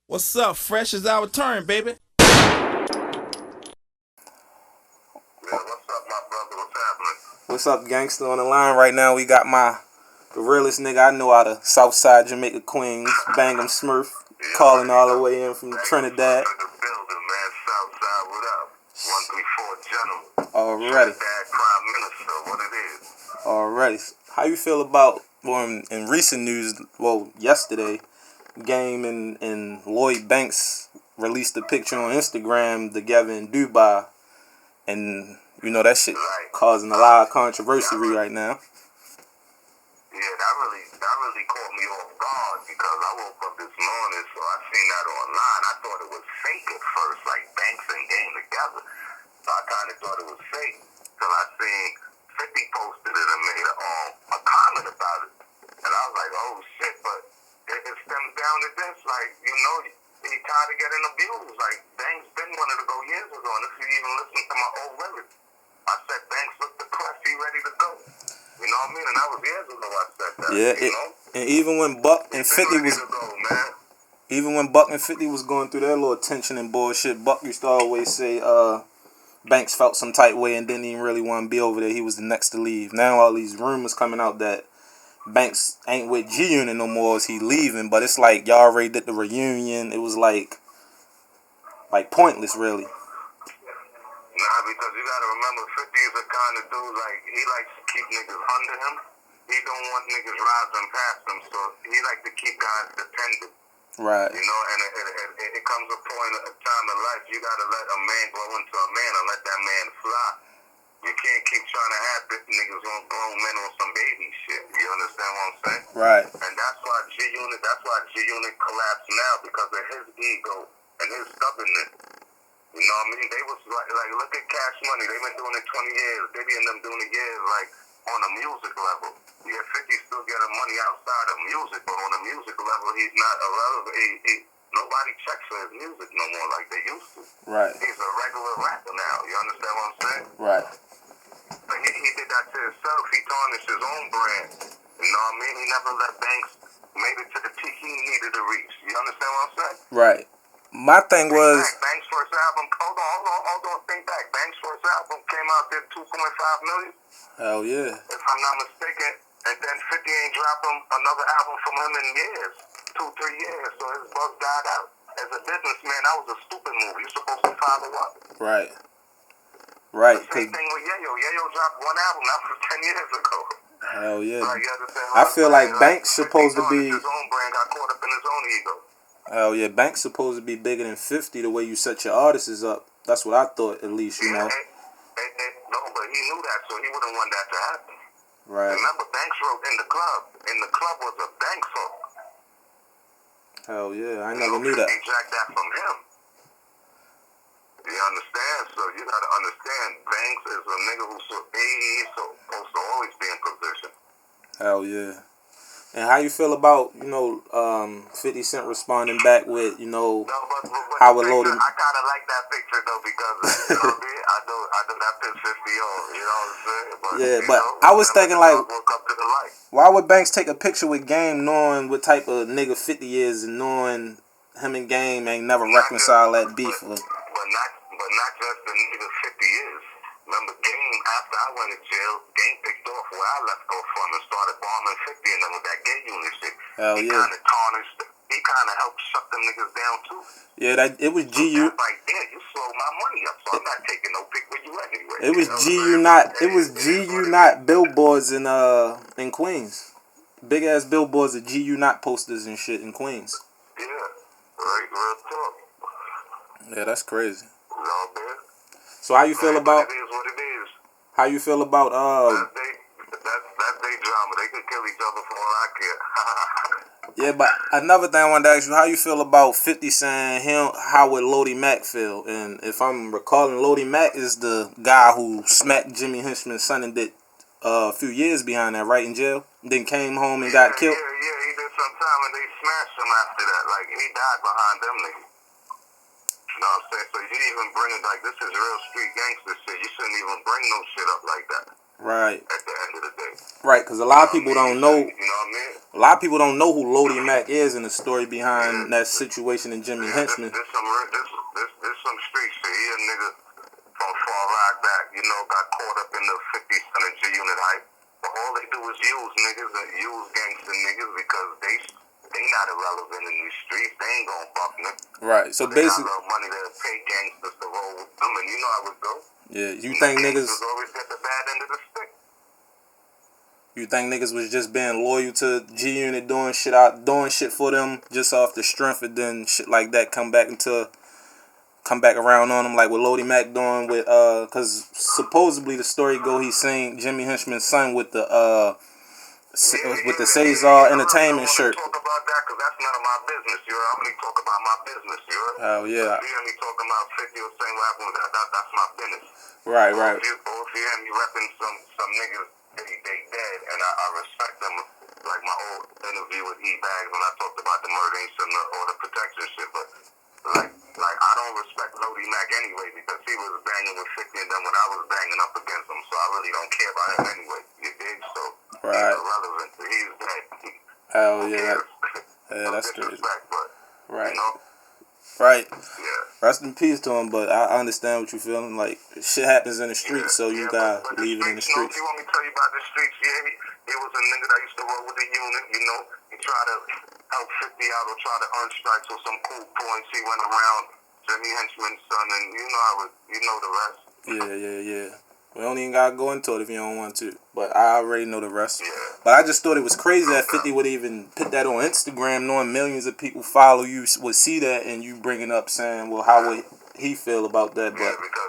What's up? Fresh is our turn, baby. Yeah, what's up, my brother? What's happening? What's up, gangster? On the line right now, we got the realest nigga I know out of Southside Jamaica, Queens, Bang Em Smurf, Yeah, calling man, all you the know, way in from Mack Trinidad. in the building, man. Southside, what up? 134 General. Already, Trinidad Prime Minister, what it is. already. How you feel about, well, in recent news, well, yesterday, Game and Lloyd Banks released a picture on Instagram together in Dubai, and you know that shit Right. causing a lot of controversy right now. Yeah, that really caught me off guard because I woke up this morning, so I seen that online. I thought it was fake at first, like Banks and Game together. So I kind of thought it was fake till I seen 50 posted it and made a comment about it. And I was like, oh shit, but it stems down to this, like, you know, he tired of getting abused. Like, Banks been wanted to go years ago, and if you even listen to my old lyrics, I said Banks looked depressed, he ready to go. You know what I mean? And that was years ago I said that. Yeah, you know? and even when Buck and He's 50 ready was to go, man. Even when Buck and 50 was going through their little tension and bullshit, Buck used to always say Banks felt some tight way and didn't even really want to be over there. He was the next to leave. Now all these rumors coming out that Banks ain't with G-Unit no more as he leaving, but it's like y'all already did the reunion. It was like pointless, really. Nah, because you gotta remember, 50 is the kind of dude, like, he likes to keep niggas under him. He don't want niggas rising past him, so he like to keep guys dependent. Right. You know, and it comes a point, a time in life, you gotta let a man grow into a man and let that man fly. You can't keep trying to have niggas on grown men on some baby shit. You understand what I'm saying? Right. And that's why G-Unit collapsed now, because of his ego and his stubbornness. You know what I mean? They was like look at Cash Money. They've been doing it 20 years. Diddy and them doing it years, like, on a music level. Yeah, 50 still getting money outside of music, but on a music level, he's not irrelevant. Nobody checks for his music no more like they used to. Right. He's a regular rapper now. You understand what I'm saying? Right. But he did that to himself. He tarnished his own brand. You know what I mean? He never let Banks made it to the peak he needed to reach. You understand what I'm saying? Right. My thing was Banks' first album. Hold on. Think back. Banks' first album came out, did 2.5 million. hell yeah. If I'm not mistaken. And then 50 ain't dropped him another album from him in years, 2-3 years. So his buzz died out. As a businessman, that was a stupid move. You're supposed to follow up. Right. Right. The same thing with Yayo. Yayo dropped one album. That was 10 years ago. Hell yeah. Like, you understand I what feel I'm like saying? Banks supposed to be. His own brand got caught up in his own ego. Hell yeah, Banks supposed to be bigger than 50 the way you set your artists up. That's what I thought, at least, you know. No, but he knew that, so he wouldn't want that to happen. Right. Remember, Banks wrote In the Club. In the Club was a Banks hook. Hell yeah, I never knew that. He jacked that from him. You understand? So you gotta understand, Banks is a nigga who's supposed to always be in position. Hell yeah. And how you feel about, 50 Cent responding back with, No, but how the it picture, loaded. I kind of like that picture, though, because, you know what I mean? I know that pissed 50 off, you know what I'm saying? But, Yeah, but I was thinking, like, woke up to the light. why would Banks take a picture with Game knowing what type of nigga 50 is and knowing him and Game ain't never reconciled that beef? But not just the nigga 50 years. Remember, Game, after I went to jail, Game picked off where I left off from and started bombing 50 and then with that gay unit shit. Hell He yeah. kind of tarnished, he kind of helped shut them niggas down too. Yeah, it was So GU. that right there, you slow my money up, so I'm not taking no pic with you anyway. It was GU not billboards in Queens. Big ass billboards of GU not posters and shit in Queens. Yeah, right, real talk. Yeah, that's crazy. You know, man. So how you feel about? It is what it is. How you feel about That's their drama. They can kill each other for all I care. Yeah, but another thing I wanted to ask you, how you feel about 50 saying how would Lodi Mack feel? And if I'm recalling, Lodi Mack is the guy who smacked Jimmy Henchman's son and did a few years behind that, right, in jail? Then came home and got killed? Yeah, he did some time and they smashed him after that. Like, he died behind them niggas. You know what I'm saying? So you even bring it like, this is real street gangster shit. You shouldn't even bring no shit up like that. Right. At the end of the day. Right, because a lot of people don't know. You know what I mean? A lot of people don't know who Lodi Mack is and the story behind that situation in Jimmy Henchman. There's some street shit. He a nigga from far right back, you know, got caught up in the 50 Cent and G-Unit hype. But all they do is use niggas and use gangster niggas because they not irrelevant in these streets. They ain't gonna buck them. Right, so they basically, got money to pay gangsters to roll with them, and you know how it go. Yeah, you think niggas always get the bad end of the stick. You think niggas was just being loyal to G-Unit, doing shit for them just off the strength, and then shit like that come back around on them, like what Lodi Mack doing with cause supposedly the story go he seen Jimmy Henchman's son with the Cesar Entertainment shirt. I don't talk about that because that's none of my business. I only talk about my business. Oh yeah. If you hear me talking about 50 or saying what happened with that's my business. Right. Or if you hear me repping some niggas, they dead, and I respect them. Like my old interview with E-Bags when I talked about the murder and or the protection shit, but like I don't respect Lodi Mack anyway because he was banging with 50 and then when I was banging up against him, so I really don't care about him anyway. You dig? So he's irrelevant. He's dead. Hell yeah. Yeah, that's crazy. But, right. You know? Right. Yeah. Rest in peace to him, but I understand what you're feeling. Like, shit happens in the streets, so you gotta leave it in the streets. You know, if you want me to tell you about the streets, he was a nigga that used to roll with the unit, you know. He tried to help 50 out or try to earn strikes or some cool points. He went around Jimmy Henchman's son, and you know the rest. Yeah. We don't even gotta go into it if you don't want to. But I already know the rest. Yeah. But I just thought it was crazy that 50 would even put that on Instagram, knowing millions of people follow you, would see that, and you bring it up saying, well, how would he feel about that? But because